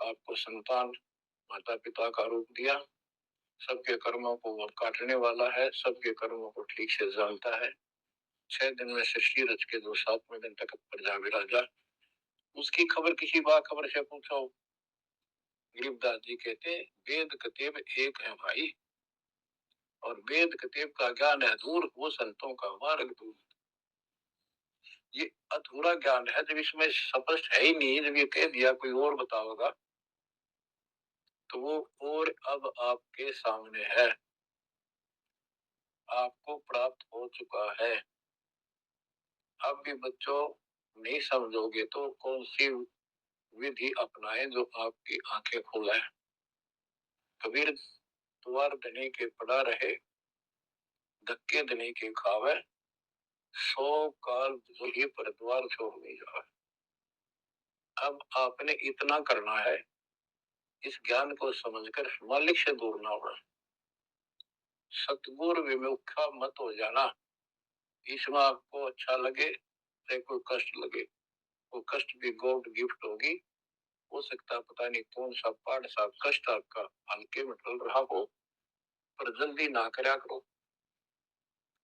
S1: आपको संतान माता पिता का रूप दिया, सबके कर्मों को वो काटने वाला है, सबके कर्मों को ठीक से जानता है। 6 दिन में सृष्टि रच के जो 7वें दिन तक प्रजा विराजा, उसकी खबर किसी बाखबर से पूछो। गरीबदास जी कहते वेद कतेब एक है भाई, और वेद कतेब का ज्ञान है दूर, वो संतों का मार्ग दूर। ये अधूरा ज्ञान है, जब इसमें स्पष्ट है ही नहीं, जब ये कह दिया कोई और बताओगा तो वो और अब आपके सामने है, आपको प्राप्त हो चुका है। अब भी बच्चों नहीं समझोगे तो कौन सी विधि अपनाए जो आपकी आंखें खोले। कबीर द्वार धनी के पड़ा रहे, धक्के धनी के खावे, 100 काल वही पर द्वार छोड़ नहीं जाए। अब आपने इतना करना है, इस ज्ञान को समझकर मालिक से दूर ना हो, सतगुरु विमुखा मत हो जाना। इसमें आपको अच्छा लगे चाहे कोई कष्ट लगे, वो कष्ट भी गॉड गिफ्ट होगी। हो सकता पता नहीं कौन सा पाठ सा कष्ट आपका हल्के में टल रहा हो, पर जल्दी ना करा करो।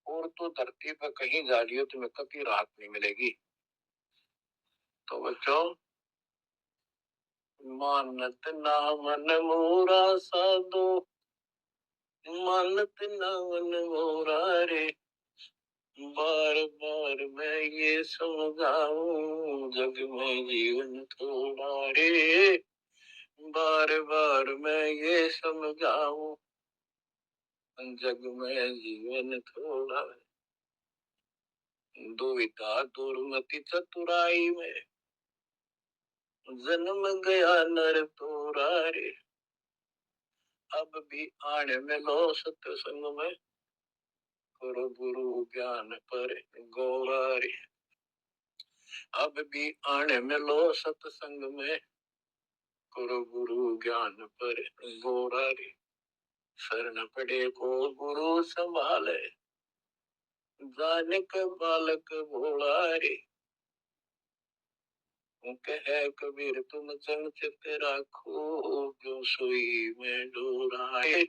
S1: और तो धरती पर कहीं जा रही हो तुम्हें कभी राहत नहीं मिलेगी। तो बच्चों, मानत ना मन मोरा साधो, मानत ना मन मोरा रे, बार बार मैं ये समझाऊं जग में जीवन थोड़ा रे, बार बार मैं ये समझाऊं जग में जीवन थोड़ा। दुविधा दुर्मति चतुराई में जन्म गया नर तोरा रे, अब भी आने में लो सत्संग में, गुरु गुरु ज्ञान पर गौरा रे। अब भी आने में लो सत्संग में, गुरु गुरु ज्ञान पर गौरा रे। शरण पड़े को गुरु संभाले, जानिक बालक भोला रे। कहे कबीर तुम संग चित राखो, जो सोई में डोराए।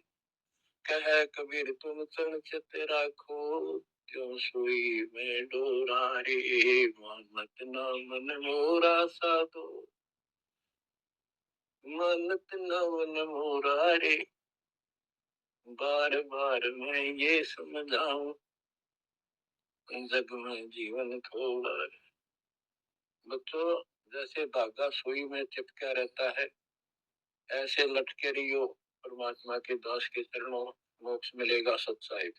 S1: कहे कबीर तुम संग चित राखो, जो सोई में डोरा रे। मानत ना मन मोरा साधो, मानत ना मन मोरा रे, बार बार मैं ये समझाऊं जग में जीवन थोड़ा। बच्चों, जैसे धागा सुई में चिपका रहता है, ऐसे लटके रहियो परमात्मा के दास के चरणों, मोक्ष मिलेगा सच्चाई।